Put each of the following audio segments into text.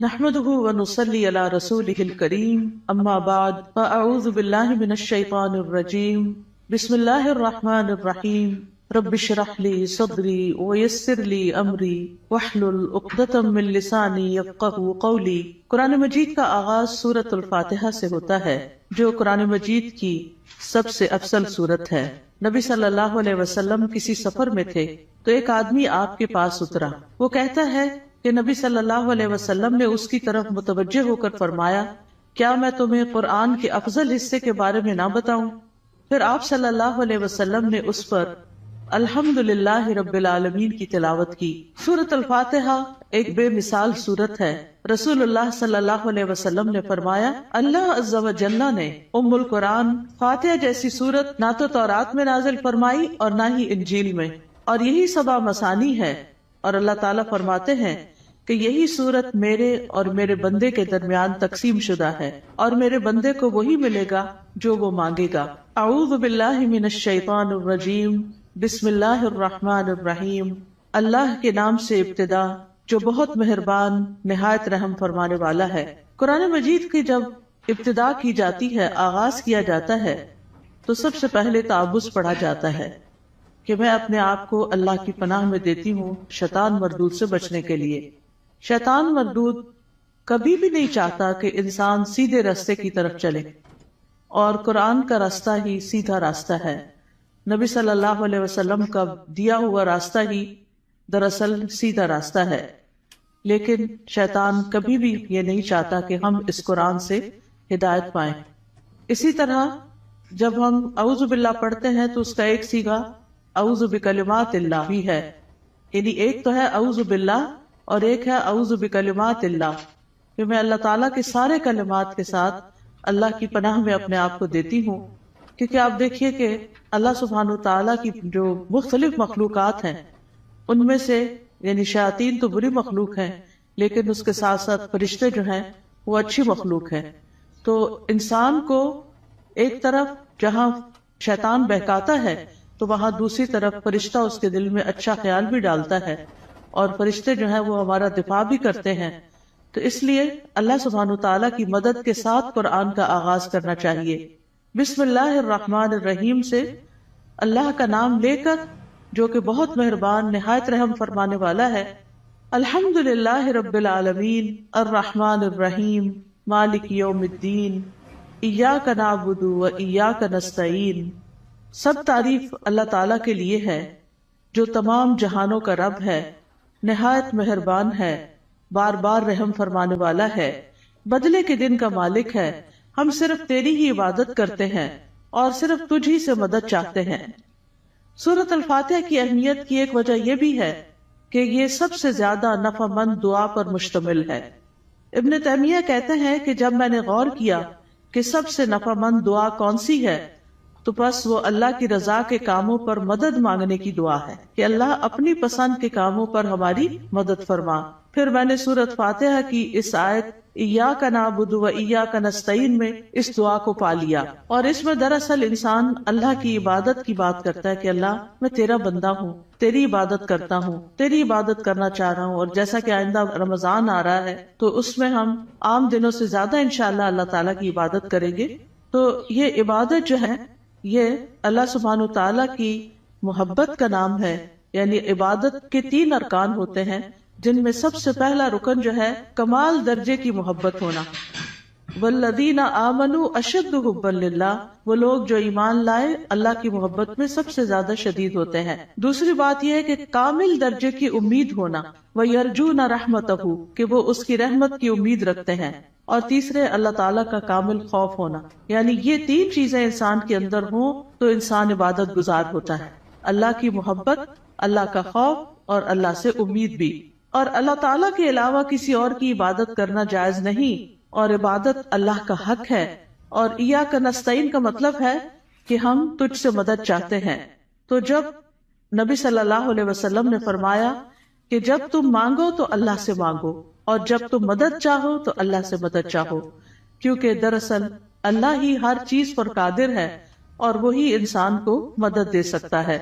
نحمده ونصلي على رسوله الكريم اما بعد فاعوذ بالله من الشيطان الرجيم بسم الله الرحمن الرحيم رب اشرح لي صدري ويسر لي امري واحلل عقدة من لساني يفقهوا قولي۔ قرآن مجید کا آغاز سورۃ الفاتحہ سے ہوتا ہے جو قرآن مجید کی سب سے افضل سورت ہے۔ نبی صلی اللہ علیہ وسلم کسی سفر میں تھے تو ایک آدمی آپ کے پاس اترا۔ وہ کہتا ہے کہ نبی صلی اللہ علیہ وسلم نے اس کی طرف متوجہ ہو کر فرمایا، کیا میں تمہیں قرآن کے افضل حصے کے بارے میں نہ بتاؤں؟ پھر آپ صلی اللہ علیہ وسلم نے اس پر الحمدللہ رب العالمین کی تلاوت کی۔ سورۃ الفاتحہ ایک بے مثال سورت ہے۔ رسول اللہ صلی اللہ علیہ وسلم نے فرمایا، اللہ عز و جل نے ام القرآن فاتحہ جیسی سورت نہ تو تورات میں نازل فرمائی اور نہ ہی انجیل میں، اور یہی سبع مثانی ہے۔ اور اللہ تعالیٰ فرماتے ہیں کہ یہی سورت میرے اور میرے بندے کے درمیان تقسیم شدہ ہے، اور میرے بندے کو وہی ملے گا جو وہ مانگے گا۔ اعوذ باللہ من الشیطان الرجیم بسم اللہ الرحمن الرحیم۔ اللہ کے نام سے ابتدا جو بہت مہربان نہایت رحم فرمانے والا ہے۔ قرآن مجید کی جب ابتدا کی جاتی ہے، آغاز کیا جاتا ہے، تو سب سے پہلے تعوذ پڑھا جاتا ہے کہ میں اپنے آپ کو اللہ کی پناہ میں دیتی ہوں شیطان مردود سے بچنے کے لیے۔ شیطان مردود کبھی بھی نہیں چاہتا کہ انسان سیدھے راستے کی طرف چلے، اور قرآن کا راستہ ہی سیدھا راستہ ہے۔ نبی صلی اللہ علیہ وسلم کا دیا ہوا راستہ ہی دراصل سیدھا راستہ ہے، لیکن شیطان کبھی بھی یہ نہیں چاہتا کہ ہم اس قرآن سے ہدایت پائیں۔ اسی طرح جب ہم اعوذ باللہ پڑھتے ہیں تو اس کا ایک صیغہ اعوذ بکلمات اللہ بھی ہے، یعنی ایک تو ہے اعوذ باللہ اور ایک ہے اعوذ بکلمات اللہ، کہ میں اللہ تعالیٰ کے سارے کلمات کے ساتھ اللہ کی پناہ میں اپنے آپ کو دیتی ہوں۔ کیونکہ آپ دیکھیے کہ اللہ سبحانہ تعالیٰ کی جو مختلف مخلوقات ہیں ان میں سے یعنی شیاطین تو بری مخلوق ہیں، لیکن اس کے ساتھ ساتھ فرشتے جو ہیں وہ اچھی مخلوق ہیں۔ تو انسان کو ایک طرف جہاں شیطان بہکاتا ہے تو وہاں دوسری طرف فرشتہ اس کے دل میں اچھا خیال بھی ڈالتا ہے، اور فرشتے جو ہیں وہ ہمارا دفاع بھی کرتے ہیں۔ تو اس لیے اللہ سبحانہ تعالیٰ کی مدد کے ساتھ قرآن کا آغاز کرنا چاہیے۔ بسم اللہ الرحمن الرحیم سے اللہ کا نام لے کر جو کہ بہت مہربان نہایت رحم فرمانے والا ہے۔ الحمدللہ رب العالمین الرحمن الرحیم مالک یوم الدین ایاک نعبد و ایاک نستعین۔ سب تعریف اللہ تعالیٰ کے لیے ہے جو تمام جہانوں کا رب ہے، نہایت مہربان ہے، بار بار رحم فرمانے والا ہے، بدلے کے دن کا مالک ہے۔ ہم صرف تیری ہی عبادت کرتے ہیں اور صرف تجھ ہی سے مدد چاہتے ہیں۔ سورۃ الفاتحہ کی اہمیت کی ایک وجہ یہ بھی ہے کہ یہ سب سے زیادہ نفع مند دعا پر مشتمل ہے۔ ابن تیمیہ کہتے ہیں کہ جب میں نے غور کیا کہ سب سے نفع مند دعا کون سی ہے تو بس وہ اللہ کی رضا کے کاموں پر مدد مانگنے کی دعا ہے کہ اللہ اپنی پسند کے کاموں پر ہماری مدد فرما۔ پھر میں نے سورۃ فاتحہ کی اس آیت ایاک نعبد و ایاک نستعین میں اس دعا کو پا لیا، اور اس میں دراصل انسان اللہ کی عبادت کی بات کرتا ہے کہ اللہ میں تیرا بندہ ہوں، تیری عبادت کرتا ہوں، تیری عبادت کرنا چاہ رہا ہوں۔ اور جیسا کہ آئندہ رمضان آ رہا ہے تو اس میں ہم عام دنوں سے زیادہ انشاءاللہ اللہ تعالیٰ کی عبادت کریں گے۔ تو یہ عبادت جو ہے یہ اللہ سبحانہ تعالیٰ کی محبت کا نام ہے، یعنی عبادت کے 3 ارکان ہوتے ہیں، جن میں سب سے پہلا رکن جو ہے کمال درجے کی محبت ہونا۔ والذین آمنوا اشد حبا للہ، وہ لوگ جو ایمان لائے اللہ کی محبت میں سب سے زیادہ شدید ہوتے ہیں۔ دوسری بات یہ ہے کہ کامل درجے کی امید ہونا، وَيَرْجُونَ رَحْمَتَهُ، کہ وہ اس کی رحمت کی امید رکھتے ہیں۔ اور تیسرے اللہ تعالیٰ کا کامل خوف ہونا، یعنی یہ 3 چیزیں انسان کے اندر ہوں تو انسان عبادت گزار ہوتا ہے۔ اللہ کی محبت، اللہ کا خوف اور اللہ سے امید بھی۔ اور اللہ تعالیٰ کے علاوہ کسی اور کی عبادت کرنا جائز نہیں، اور عبادت اللہ کا حق ہے۔ اور ایاک نستعین کا مطلب ہے کہ ہم تجھ سے مدد چاہتے ہیں۔ تو جب نبی صلی اللہ علیہ وسلم نے فرمایا کہ جب تم مانگو تو اللہ سے مانگو، اور جب تم مدد چاہو تو اللہ سے مدد چاہو، کیونکہ دراصل اللہ ہی ہر چیز پر قادر ہے اور وہی انسان کو مدد دے سکتا ہے۔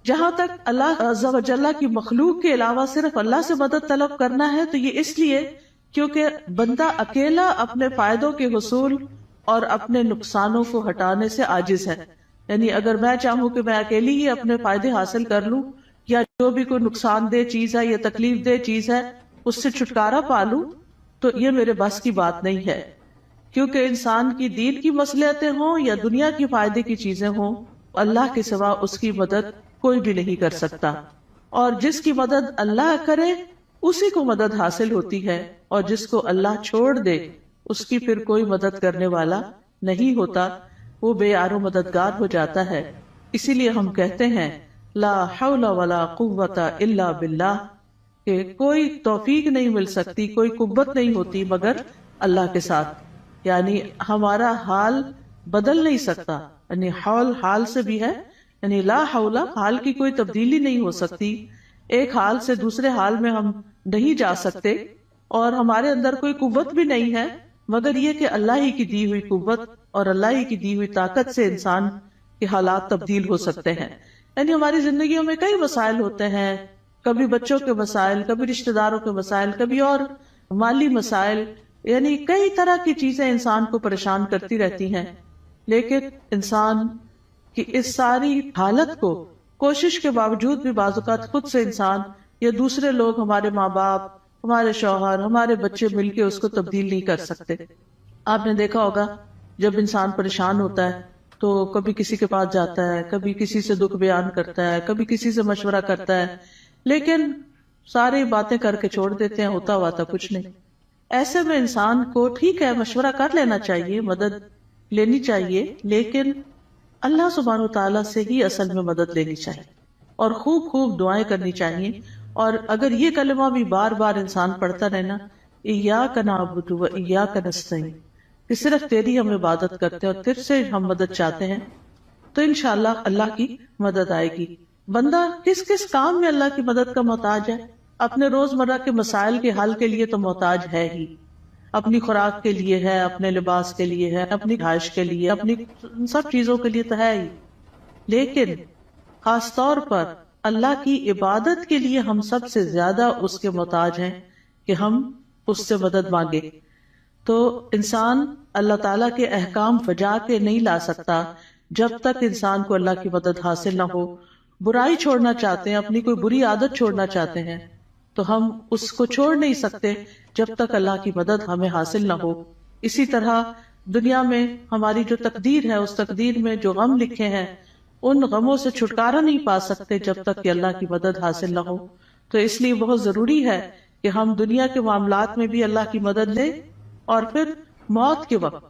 جہاں تک اللہ عز و جل کی مخلوق کے علاوہ صرف اللہ سے مدد طلب کرنا ہے تو یہ اس لیے کیونکہ بندہ اکیلا اپنے فائدوں کے حصول اور اپنے نقصانوں کو ہٹانے سے عاجز ہے. یعنی اگر میں چاہوں کہ میں اکیلی ہی اپنے فائدے حاصل کر لوں یا جو بھی کوئی نقصان دہ چیز ہے یا تکلیف دہ چیز ہے اس سے چھٹکارا پا لوں تو یہ میرے بس کی بات نہیں ہے. کیونکہ انسان کی دین کی مصلحتیں ہوں یا دنیا کی فائدے کی چیزیں ہوں، اللہ کے سوا اس کی مدد کوئی بھی نہیں کر سکتا، اور جس کی مدد اللہ کرے اسی کو مدد حاصل ہوتی ہے، اور جس کو اللہ چھوڑ دے اس کی پھر کوئی مدد کرنے والا نہیں ہوتا، وہ بے یار و مددگار ہو جاتا ہے. اسی لیے ہم کہتے ہیں لا حول ولا قوت الا باللہ، کہ کوئی توفیق نہیں مل سکتی، کوئی قوت نہیں ہوتی مگر اللہ کے ساتھ. یعنی ہمارا حال بدل نہیں سکتا، یعنی حال سے بھی ہے، یعنی لا حول، حال کی کوئی تبدیلی نہیں ہو سکتی، ایک حال سے دوسرے حال میں ہم نہیں جا سکتے، اور ہمارے اندر کوئی قوت بھی نہیں ہے مگر یہ کہ اللہ ہی کی دی ہوئی قوت اور اللہ ہی کی دی ہوئی طاقت سے انسان کے حالات تبدیل ہو سکتے ہیں. یعنی ہماری زندگیوں میں کئی مسائل ہوتے ہیں، کبھی بچوں کے مسائل، کبھی رشتہ داروں کے مسائل، کبھی اور مالی مسائل، یعنی کئی طرح کی چیزیں انسان کو پریشان کرتی رہتی ہیں. لیکن انسان کی اس ساری حالت کو کوشش کے باوجود بھی بعض اوقات خود سے انسان یا دوسرے لوگ، ہمارے ماں باپ، ہمارے شوہر، ہمارے بچے مل کے اس کو تبدیل نہیں کر سکتے. آپ نے دیکھا ہوگا جب انسان پریشان ہوتا ہے تو کبھی کسی کے پاس جاتا ہے، کبھی کسی سے دکھ بیان کرتا ہے، کبھی کسی سے مشورہ کرتا ہے، لیکن ساری باتیں کر کے چھوڑ دیتے ہیں، ہوتا ہوا تھا کچھ نہیں. ایسے میں انسان کو ٹھیک ہے مشورہ کر لینا چاہیے، مدد لینی چاہیے، لیکن اللہ سبحانہ وتعالیٰ سے ہی اصل میں مدد لینی چاہیے اور خوب خوب دعائیں کرنی چاہیے. اور اگر یہ کلمہ بھی بار بار انسان پڑھتا رہنا، ایاک نعبد و ایاک نستعین، کہ صرف تیری ہم عبادت کرتے ہیں اور تجھ سے ہم مدد چاہتے ہیں، تو انشاءاللہ اللہ کی مدد آئے گی. بندہ کس کس کام میں اللہ کی مدد کا محتاج ہے؟ اپنے روزمرہ کے مسائل کے حل کے لیے تو محتاج ہے ہی، اپنی خوراک کے لیے ہے، اپنے لباس کے لیے ہے، اپنی رہائش کے لیے، اپنی سب چیزوں کے لیے تو ہے ہی. لیکن خاص طور پر اللہ کی عبادت کے لیے ہم سب سے زیادہ اس کے محتاج ہیں کہ ہم اس سے مدد مانگے. تو انسان اللہ تعالیٰ کے احکام بجا کے نہیں لا سکتا جب تک انسان کو اللہ کی مدد حاصل نہ ہو. برائی چھوڑنا چاہتے ہیں، اپنی کوئی بری عادت چھوڑنا چاہتے ہیں، تو ہم اس کو چھوڑ نہیں سکتے جب تک اللہ کی مدد ہمیں حاصل نہ ہو. اسی طرح دنیا میں ہماری جو تقدیر ہے، اس تقدیر میں جو غم لکھے ہیں، ان غموں سے چھٹکارا نہیں پا سکتے جب تک کہ اللہ کی مدد حاصل نہ ہو. تو اس لیے بہت ضروری ہے کہ ہم دنیا کے معاملات میں بھی اللہ کی مدد لیں، اور پھر موت کے وقت،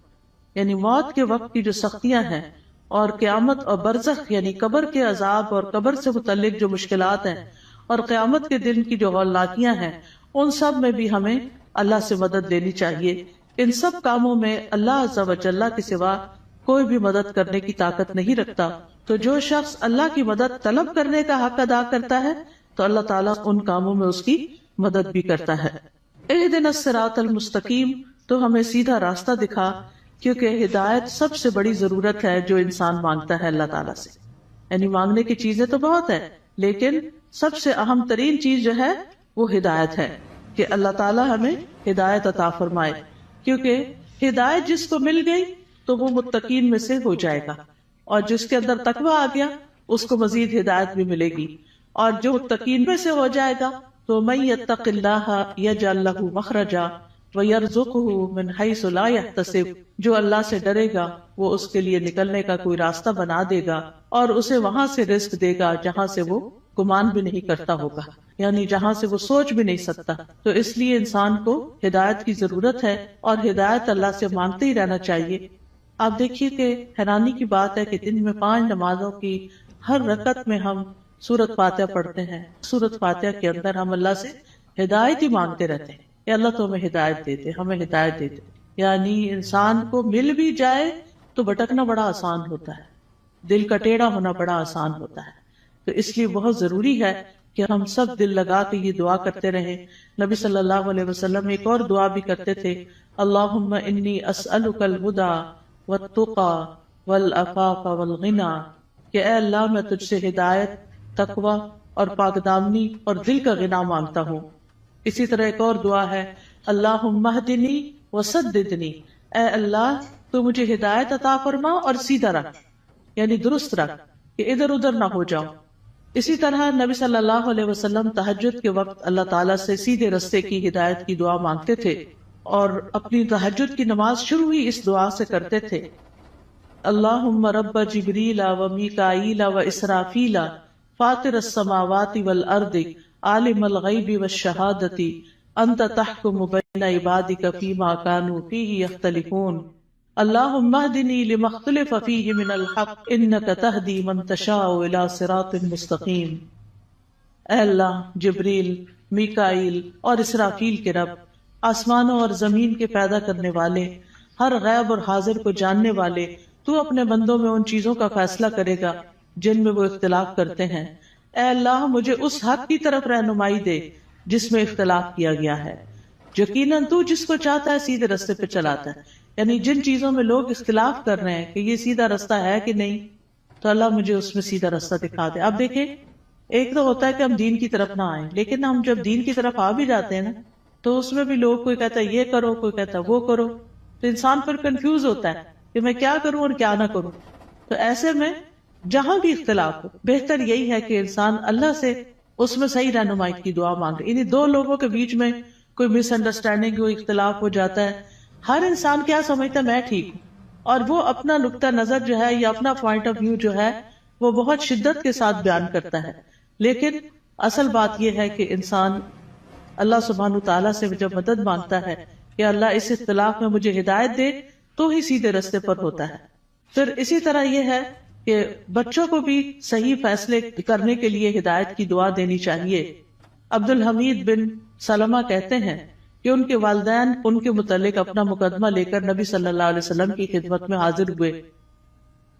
یعنی موت کے وقت کی جو سختیاں ہیں، اور قیامت اور برزخ یعنی قبر کے عذاب اور قبر سے متعلق جو مشکلات ہیں، اور قیامت کے دن کی جو ہولناکیاں ہیں، ان سب میں بھی ہمیں اللہ سے مدد لینی چاہیے. ان سب کاموں میں اللہ عز و جل کے سوا کوئی بھی مدد کرنے کی طاقت نہیں رکھتا. تو جو شخص اللہ کی مدد طلب کرنے کا حق ادا کرتا ہے تو اللہ تعالیٰ ان کاموں میں اس کی مدد بھی کرتا ہے. اہدنا الصراط المستقیم، تو ہمیں سیدھا راستہ دکھا، کیونکہ ہدایت سب سے بڑی ضرورت ہے جو انسان مانگتا ہے اللہ تعالیٰ سے. یعنی مانگنے کی چیزیں تو بہت ہے، لیکن سب سے اہم ترین چیز جو ہے وہ ہدایت ہے، کہ اللہ تعالیٰ ہمیں ہدایت عطا فرمائے. کیونکہ ہدایت جس کو مل گئی تو وہ متقین میں سے ہو جائے گا، اور جس کے اندر تقویٰ آ گیا اس کو مزید ہدایت بھی ملے گی. اور جو متقین میں سے ہو جائے گا تو من یتق اللہ یجعل لہ مخرجا وَيَرْزُقُهُ مِنْ حَيْثُ لَا يَحْتَسِبُ، جو اللہ سے ڈرے گا وہ اس کے لیے نکلنے کا کوئی راستہ بنا دے گا، اور اسے وہاں سے رزق دے گا جہاں سے وہ گمان بھی نہیں کرتا ہوگا، یعنی جہاں سے وہ سوچ بھی نہیں سکتا. تو اس لیے انسان کو ہدایت کی ضرورت ہے، اور ہدایت اللہ سے مانگتے ہی رہنا چاہیے. آپ دیکھیے کہ حیرانی کی بات ہے کہ دن میں 5 نمازوں کی ہر رکعت میں ہم سورۃ فاتحہ پڑھتے ہیں. سورۃ فاتحہ کے اندر ہم اللہ سے ہدایت ہی مانگتے رہتے ہیں، یا اللہ تو ہمیں ہدایت دے دے، ہمیں ہدایت دے دے. یعنی انسان کو مل بھی جائے تو بھٹکنا بڑا آسان ہوتا ہے، دل کا ٹیڑھا ہونا بڑا آسان ہوتا ہے. تو اس لیے بہت ضروری ہے کہ ہم سب دل لگا کے یہ دعا کرتے رہیں. نبی صلی اللہ علیہ وسلم ایک اور دعا بھی کرتے تھے، اللہم انی اسألک الہدی والتقی والعفاف والغنی، کہ اے اللہ میں تجھ سے ہدایت، تقوی اور پاک دامنی اور دل کا غنا مانگتا ہوں. اسی طرح ایک اور دعا ہے، اللہم اہدنی وسددنی، اے اللہ تو مجھے ہدایت عطا فرما اور سیدھا رکھ، یعنی درست رکھ کہ ادھر ادھر نہ ہو جاؤ۔ اسی طرح نبی صلی اللہ علیہ وسلم تہجد کے وقت اللہ تعالیٰ سے سیدھے رستے کی ہدایت کی دعا مانگتے تھے، اور اپنی تہجد کی نماز شروع ہی اس دعا سے کرتے تھے، اللہم رب جبریل و میکائیل و اسرافیل فاطر السماوات والارض عالم الغیب والشہادۃ انت تحکم بین عبادک فیما کانوا فیہ یختلفون اللہم اہدنی لما اختلف فیہ من الحق انک تہدی من تشاء الی صراط مستقیم۔ اے اللہ، جبریل، میکائیل اور اسرافیل کے رب، آسمانوں اور زمین کے پیدا کرنے والے، ہر غیب اور حاضر کو جاننے والے، تو اپنے بندوں میں ان چیزوں کا فیصلہ کرے گا جن میں وہ اختلاف کرتے ہیں۔ اے اللہ، مجھے اس حق کی طرف رہنمائی دے جس میں اختلاف کیا گیا ہے۔ یقیناً تو جس کو چاہتا ہے سیدھے رستے پہ چلاتا ہے، یعنی جن چیزوں میں لوگ اختلاف کر رہے ہیں کہ یہ سیدھا رستہ ہے کہ نہیں، تو اللہ مجھے اس میں سیدھا رستہ دکھا دے۔ اب دیکھیں، ایک تو ہوتا ہے کہ ہم دین کی طرف نہ آئیں، لیکن ہم جب دین کی طرف آ بھی جاتے ہیں نا، تو اس میں بھی لوگ، کوئی کہتا ہے یہ کرو، کوئی کہتا ہے وہ کرو، تو انسان پھر کنفیوز ہوتا ہے کہ میں کیا کروں اور کیا نہ کروں۔ تو ایسے میں جہاں بھی اختلاف ہو، بہتر یہی ہے کہ انسان اللہ سے اس میں صحیح رہنمائی کی دعا مانگے۔ انہیں دو لوگوں کے بیچ میں کوئی مس انڈرسٹینڈنگ، کوئی اختلاف ہو جاتا ہے، ہر انسان کیا سمجھتا ہے میں ٹھیک ہوں، اور وہ اپنا نقطہ نظر جو ہے یا اپنا پوائنٹ آف ویو جو ہے وہ بہت شدت کے ساتھ بیان کرتا ہے، لیکن اصل بات یہ ہے کہ انسان اللہ سبحانہ تعالیٰ سے جب مدد مانگتا ہے کہ اللہ اس اختلاف میں مجھے ہدایت دے، تو ہی سیدھے رستے پر ہوتا ہے۔ پھر اسی طرح یہ ہے کہ بچوں کو بھی صحیح فیصلے کرنے کے لیے ہدایت کی دعا دینی چاہیے۔ عبد الحمید بن سلمہ کہتے ہیں کہ ان کے والدین ان کے متعلق اپنا مقدمہ لے کر نبی صلی اللہ علیہ وسلم کی خدمت میں حاضر ہوئے۔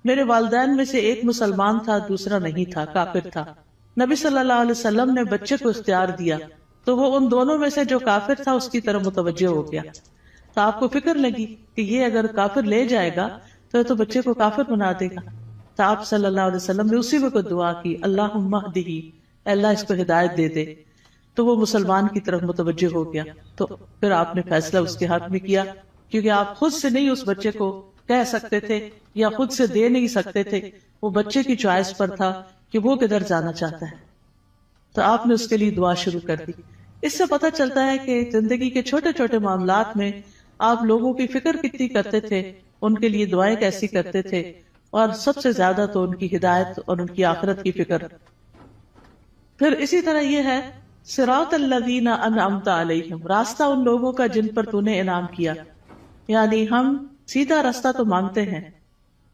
میرے والدین میں سے ایک مسلمان تھا، دوسرا نہیں تھا، کافر تھا۔ نبی صلی اللہ علیہ وسلم نے بچے کو اختیار دیا تو وہ ان دونوں میں سے جو کافر تھا اس کی طرف متوجہ ہو گیا۔ تو آپ کو فکر لگی کہ یہ اگر کافر لے جائے گا تو بچے کو کافر بنا دے گا۔ تو آپ صلی اللہ علیہ وسلم نے اسی وقت دعا کی، اللہم اہدہ، اللہ اس کو ہدایت دے دے۔ تو وہ مسلمان کی طرف متوجہ ہو گیا۔ تو پھر آپ نے فیصلہ اس کے حق میں کیا، کیونکہ آپ خود سے نہیں اس بچے کو کہہ سکتے تھے یا خود سے دے نہیں سکتے تھے، وہ بچے کی چوائس پر تھا کہ وہ کدھر جانا چاہتا ہے۔ تو آپ نے اس کے لیے دعا شروع کر دی۔ اس سے پتہ چلتا ہے کہ زندگی کے چھوٹے چھوٹے معاملات میں آپ لوگوں کی فکر کتنی کرتے تھے، ان کے لیے دعائیں کیسی کرتے تھے، اور سب سے زیادہ تو ان کی ہدایت اور ان کی آخرت کی فکر۔ پھر اسی طرح یہ ہے صراط الذین انعمت علیہم، راستہ ان لوگوں کا جن پر تو نے انعام کیا۔ یعنی ہم سیدھا راستہ تو مانگتے ہیں،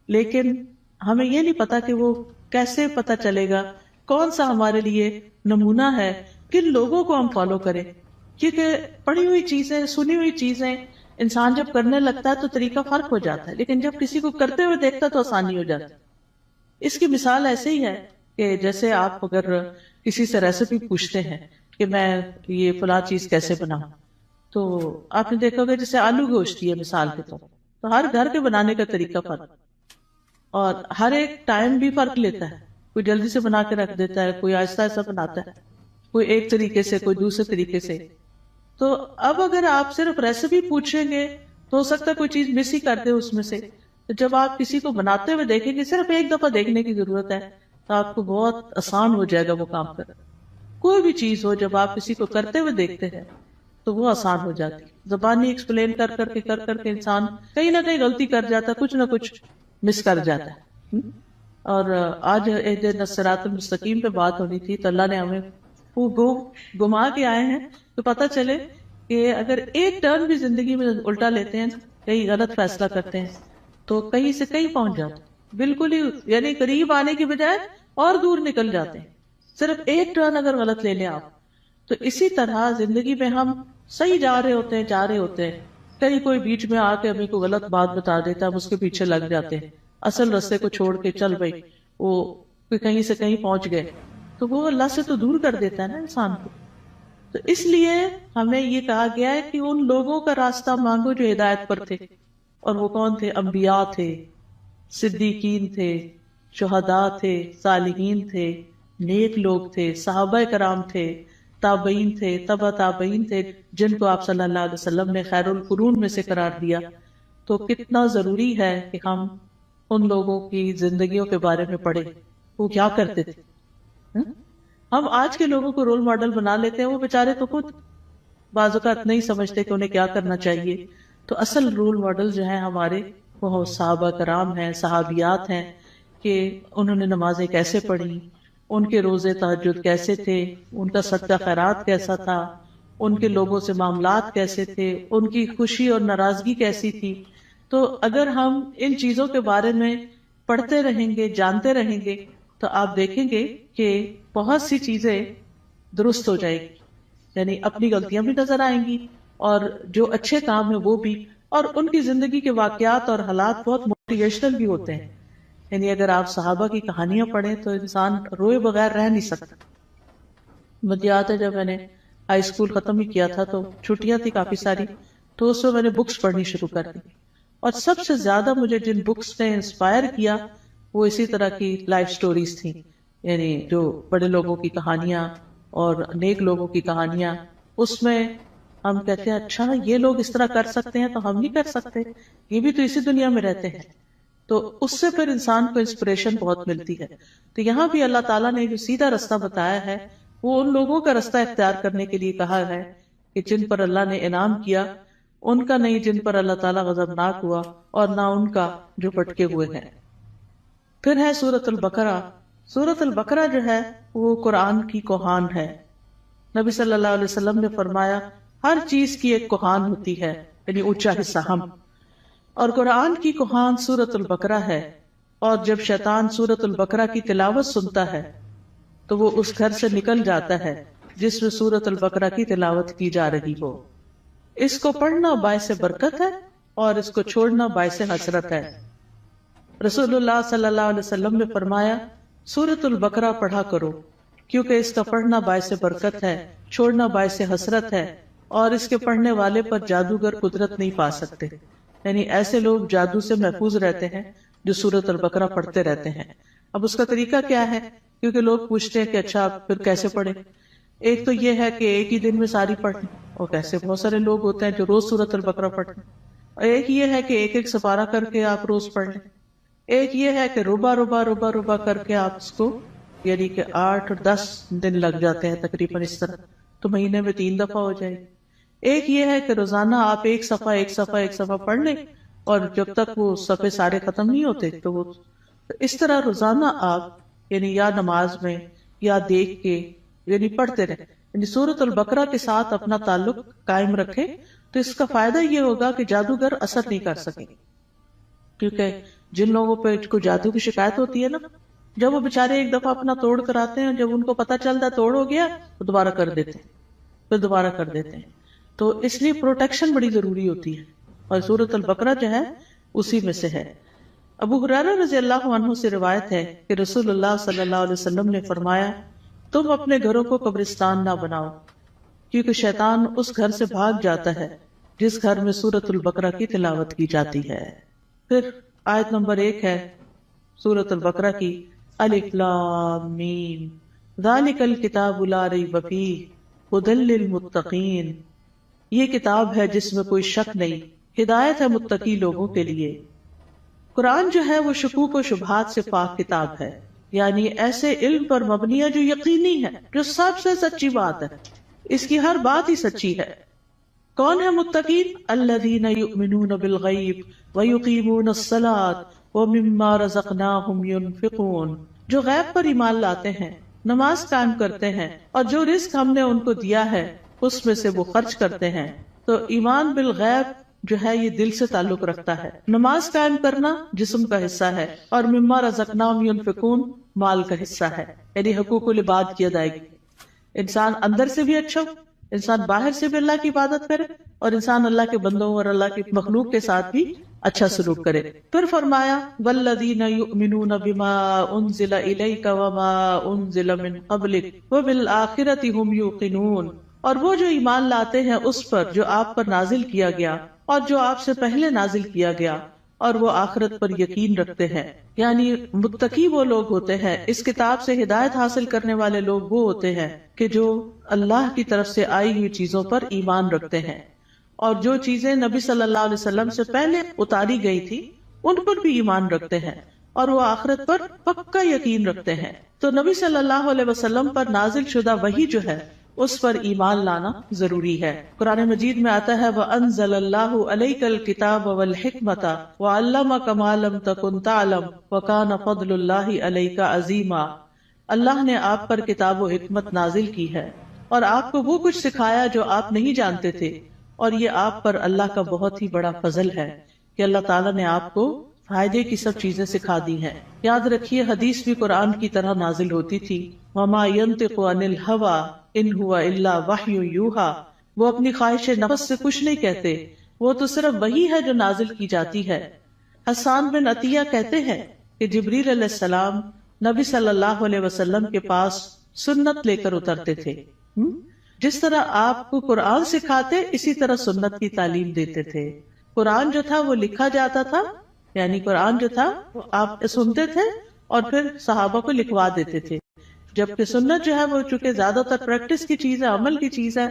لیکن ہمیں یہ نہیں پتا کہ وہ کیسے پتا چلے گا، کون سا ہمارے لیے نمونہ ہے، کن لوگوں کو ہم فالو کریں۔ کیونکہ پڑھی ہوئی چیزیں، سنی ہوئی چیزیں انسان جب کرنے لگتا ہے تو طریقہ فرق ہو جاتا ہے، لیکن جب کسی کو کرتے ہوئے دیکھتا تو آسانی ہو جاتی۔ اس کی مثال ایسے ہی ہے کہ جیسے آپ اگر کسی سے ریسیپی پوچھتے ہیں کہ میں یہ فلاں چیز کیسے بناؤں، تو آپ نے دیکھا ہوگا جیسے آلو گوشت ہے مثال کے طور، تو ہر گھر کے بنانے کا طریقہ فرق، اور ہر ایک ٹائم بھی فرق لیتا ہے۔ کوئی جلدی سے بنا کے رکھ دیتا ہے، کوئی آہستہ آہستہ بناتا ہے، کوئی ایک طریقے سے، کوئی دوسرے طریقے سے۔ تو اب اگر آپ صرف ریسیپی پوچھیں گے تو ہو سکتا ہے کوئی چیز مس ہی کر دے اس میں سے۔ تو جب آپ کسی کو بناتے ہوئے دیکھیں گے، صرف ایک دفعہ دیکھنے کی ضرورت ہے، تو آپ کو بہت آسان ہو جائے گا وہ کام کرنا۔ کوئی بھی چیز ہو، جب آپ کسی کو کرتے ہوئے دیکھتے ہیں تو وہ آسان ہو جاتی۔ زبانی ایکسپلین کر کر کے انسان کہیں نہ کہیں غلطی کر جاتا ہے، کچھ نہ کچھ مس کر جاتا ہے۔ اور آج اہدنا الصراط المستقیم پہ بات ہونی تھی، تو اللہ نے ہمیں وہ گما کے آئے ہیں تو پتہ چلے کہ اگر ایک ٹرن بھی زندگی میں الٹا لیتے ہیں، کہیں غلط فیصلہ کرتے ہیں، تو کہیں سے کہیں پہنچ جاتے ہیں، بالکل ہی یعنی قریب آنے کی بجائے اور دور نکل جاتے ہیں، صرف ایک ٹرن اگر غلط لے لیں آپ۔ تو اسی طرح زندگی میں ہم صحیح جا رہے ہوتے ہیں، کہیں کوئی بیچ میں آ کے ہمیں کوئی غلط بات بتا دیتا ہے، ہم اس کے پیچھے لگ جاتے ہیں، اصل رستے کو چھوڑ کے چل بھائی وہ کہیں سے کہیں پہنچ گئے، تو وہ اللہ سے تو دور کر دیتا ہے نا انسان کو۔ تو اس لیے ہمیں یہ کہا گیا ہے کہ ان لوگوں کا راستہ مانگو جو ہدایت پر تھے، اور وہ کون تھے؟ انبیاء تھے، صدیقین تھے، شہداء تھے، صالحین تھے، نیک لوگ تھے، صحابہ کرام تھے، تابعین تھے، تبع تابعین تھے، جن کو آپ صلی اللہ علیہ وسلم نے خیر القرون میں سے قرار دیا. تو کتنا ضروری ہے کہ ہم ان لوگوں کی زندگیوں کے بارے میں پڑھیں، وہ کیا کرتے تھے. ہم آج کے لوگوں کو رول ماڈل بنا لیتے ہیں، وہ بیچارے تو خود بعض اوقات نہیں سمجھتے کہ انہیں کیا کرنا چاہیے. تو اصل رول ماڈل جو ہیں ہمارے وہ صحابہ کرام ہیں، صحابیات ہیں، کہ انہوں نے نمازیں کیسے پڑھی، ان کے روزے تہجد کیسے تھے، ان کا صدقہ خیرات کیسا تھا، ان کے لوگوں سے معاملات کیسے تھے، ان کی خوشی اور ناراضگی کیسی تھی. تو اگر ہم ان چیزوں کے بارے میں پڑھتے رہیں گے، جانتے رہیں گے، تو آپ دیکھیں گے کہ بہت سی چیزیں درست ہو جائیں گی. یعنی اپنی غلطیاں بھی نظر آئیں گی اور جو اچھے کام ہیں وہ بھی. اور ان کی زندگی کے واقعات اور حالات بہت موٹیویشنل بھی ہوتے ہیں. یعنی اگر آپ صحابہ کی کہانیاں پڑھیں تو انسان روئے بغیر رہ نہیں سکتا. مجھے یاد ہے جب میں نے ہائی اسکول ختم ہی کیا تھا تو چھٹیاں تھی کافی ساری، تو اس میں میں نے بکس پڑھنی شروع کر دی. اور سب سے زیادہ مجھے جن بکس نے انسپائر کیا وہ اسی طرح کی لائف سٹوریز تھیں. یعنی جو بڑے لوگوں کی کہانیاں اور نیک لوگوں کی کہانیاں. اس میں ہم کہتے ہیں اچھا یہ لوگ اس طرح کر سکتے ہیں تو ہم نہیں کر سکتے، یہ بھی تو اسی دنیا میں رہتے ہیں. تو اس سے پھر انسان کو انسپریشن بہت ملتی ہے. تو یہاں بھی اللہ تعالیٰ نے جو سیدھا رستہ بتایا ہے وہ ان لوگوں کا رستہ اختیار کرنے کے لیے کہا ہے کہ جن پر اللہ نے انعام کیا، ان کا نہیں جن پر اللہ تعالیٰ غضبناک ہوا، اور نہ ان کا جو بھٹکے ہوئے ہیں. پھر ہے سورۃ البقرہ. سورۃ البقرہ جو ہے وہ قرآن کی کوہان ہے. نبی صلی اللہ علیہ وسلم نے فرمایا ہر چیز کی ایک کوہان ہوتی ہے، یعنی اونچا حصہ ہم، اور قرآن کی کوہان سورۃ البقرہ ہے. اور جب شیطان سورۃ البقرہ کی تلاوت سنتا ہے تو وہ اس گھر سے نکل جاتا ہے جس میں سورۃ البقرہ کی تلاوت کی جا رہی ہو. اس کو پڑھنا باعث برکت ہے اور اس کو چھوڑنا باعث حسرت ہے. رسول اللہ صلی اللہ علیہ وسلم نے فرمایا سورۃ البقرہ پڑھا کرو، کیونکہ اس کا پڑھنا باعث برکت ہے، چھوڑنا باعث حسرت ہے، اور اس کے پڑھنے والے پر جادوگر قدرت نہیں پا سکتے. یعنی ایسے لوگ جادو سے محفوظ رہتے ہیں جو سورۃ البقرہ پڑھتے رہتے ہیں. اب اس کا طریقہ کیا ہے؟ کیونکہ لوگ پوچھتے ہیں کہ اچھا پھر کیسے پڑھیں. ایک تو یہ ہے کہ ایک ہی دن میں ساری پڑھیں، اور کیسے بہت سارے لوگ ہوتے ہیں جو روز سورۃ البقرہ پڑھتے ہیں. اور ایک یہ ہے کہ ایک ایک سپارہ کر کے آپ روز پڑھ لیں. ایک یہ ہے کہ ربع کر کے آپ اس کو، یعنی کہ 8 اور 10 دن لگ جاتے ہیں تقریباً اس طرح، تو مہینے میں 3 دفعہ ہو جائے. ایک یہ ہے کہ روزانہ آپ ایک صفحہ پڑھ لیں، اور جب تک وہ صفحے سارے ختم نہیں ہوتے تو وہ اس طرح روزانہ آپ یعنی یا نماز میں یا دیکھ کے یعنی پڑھتے رہیں. یعنی سورۃ البقرہ کے ساتھ اپنا تعلق قائم رکھیں تو اس کا فائدہ یہ ہوگا کہ جادوگر اثر نہیں کر سکیں. کیونکہ جن لوگوں پہ کوئی جادو کی شکایت ہوتی ہے نا، جب وہ بےچارے ایک دفعہ اپنا توڑ کر آتے ہیں، جب ان کو پتہ چلتا ہے توڑ ہو گیا تو دوبارہ کر دیتے ہیں، پھر دوبارہ کر دیتے ہیں. تو اس لیے پروٹیکشن بڑی ضروری ہوتی ہے، اور سورۃ البقرہ جو ہے اسی میں سے ہے. ابو ہریرہ رضی اللہ عنہ سے روایت ہے کہ رسول اللہ صلی اللہ علیہ وسلم نے فرمایا تم اپنے گھروں کو قبرستان نہ بناؤ، کیونکہ شیطان اس گھر سے بھاگ جاتا ہے جس گھر میں سورۃ البقرہ کی تلاوت کی جاتی ہے. پھر آیت نمبر 1 ہے سورۃ البقرہ کی، الف لام میم ذالک الکتاب لا ریب فیہ ھدی للمتقین. یہ کتاب ہے جس میں کوئی شک نہیں، ہدایت ہے متقی لوگوں کے لیے. قرآن جو ہے وہ شکوک و شبہات سے پاک کتاب ہے، یعنی ایسے علم پر مبنی ہے جو یقینی ہے، جو سب سے سچی بات ہے، اس کی ہر بات ہی سچی ہے. کون ہے متقین؟ الذین یؤمنون بالغیب ویقیمون الصلاۃ ومما رزقناہم ینفقون. جو غیب پر ایمان لاتے ہیں، نماز قائم کرتے ہیں، اور جو رزق ہم نے ان کو دیا ہے اس میں سے وہ خرچ کرتے ہیں. تو ایمان بالغیب جو ہے یہ دل سے تعلق رکھتا ہے. نماز قائم کرنا جسم کا حصہ ہے، اور مما رزقناہم ینفقون مال کا حصہ ہے، یعنی حقوق العباد کی ادائیگی. انسان اندر سے بھی اچھا ہو، انسان باہر سے بھی اللہ کی عبادت کرے، اور انسان اللہ کے بندوں اور اللہ کی مخلوق کے ساتھ بھی اچھا سلوک کرے. پھر فرمایا والذین یؤمنون بما انزل الیک وما انزل من قبلک وبالآخرۃ ھم یوقنون. اور وہ جو ایمان لاتے ہیں اس پر جو آپ پر نازل کیا گیا اور جو آپ سے پہلے نازل کیا گیا، اور وہ آخرت پر یقین رکھتے ہیں. یعنی متقی وہ لوگ ہوتے ہیں، اس کتاب سے ہدایت حاصل کرنے والے لوگ وہ ہوتے ہیں کہ جو اللہ کی طرف سے آئی ہوئی چیزوں پر ایمان رکھتے ہیں، اور جو چیزیں نبی صلی اللہ علیہ وسلم سے پہلے اتاری گئی تھی ان پر بھی ایمان رکھتے ہیں، اور وہ آخرت پر پکا یقین رکھتے ہیں. تو نبی صلی اللہ علیہ وسلم پر نازل شدہ وحی جو ہے اس پر ایمان لانا ضروری ہے. قرآن مجید میں آتا ہے وَأَنزَلَ اللَّهُ عَلَيْكَ الْكِتَابَ وَالْحِكْمَةَ وَعَلَّمَكَ مَا لَمْ تَكُنْ تَعْلَمْ وَكَانَ فَضْلُ اللَّهِ عَلَيْكَ عَظِيمًا. اللہ نے آپ پر کتاب و حکمت نازل کی ہے اور آپ کو وہ کچھ سکھایا جو آپ نہیں جانتے تھے، اور یہ آپ پر اللہ کا بہت ہی بڑا فضل ہے کہ اللہ تعالیٰ نے آپ کو فائدے کی سب چیزیں سکھا دی ہیں. یاد رکھیے حدیث بھی قرآن کی طرح نازل ہوتی تھی. وَمَا يَنطِقُ عَنِ الْهَوَىٰ إِنْ هُوَ إِلَّا وَحْيٌ يُوحَىٰ. وہ اپنی خواہش نفس سے کچھ نہیں کہتے، وہ تو صرف وحی ہے جو نازل کی جاتی ہے. حسان بن عطیہ کہتے ہیں کہ جبریل علیہ السلام نبی صلی اللہ علیہ وسلم کے پاس سنت لے کر اترتے تھے. جس طرح آپ کو قرآن سکھاتے اسی طرح سنت کی تعلیم دیتے تھے. قرآن جو تھا وہ لکھا جاتا تھا، یعنی قرآن جو تھا وہ آپ سنتے تھے اور پھر صحابہ کو لکھوا دیتے تھے، جبکہ سنت جو ہے وہ چونکہ زیادہ تر پریکٹس کی چیز ہے، عمل کی چیز ہے،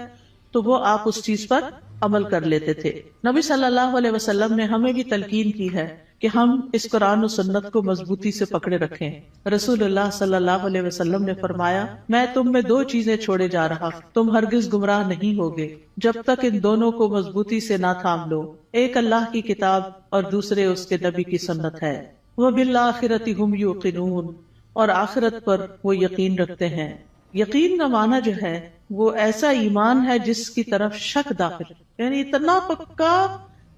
تو وہ آپ اس چیز پر عمل کر لیتے تھے. نبی صلی اللہ علیہ وسلم نے ہمیں بھی تلقین کی ہے کہ ہم اس قرآن و سنت کو مضبوطی سے پکڑے رکھیں. رسول اللہ صلی اللہ علیہ وسلم نے فرمایا میں تم میں دو چیزیں چھوڑے جا رہا، تم ہرگز گمراہ نہیں ہوگے جب تک ان دونوں کو مضبوطی سے نہ تھام لو. ایک اللہ کی کتاب اور دوسرے اس کے نبی کی سنت ہے. وَبِالْآخِرَةِ هُمْ يُوقِنُونَ. اور آخرت پر وہ یقین رکھتے ہیں. یقین کا معنی جو ہے وہ ایسا ایمان ہے جس کی طرف شک داخل، یعنی اتنا پکا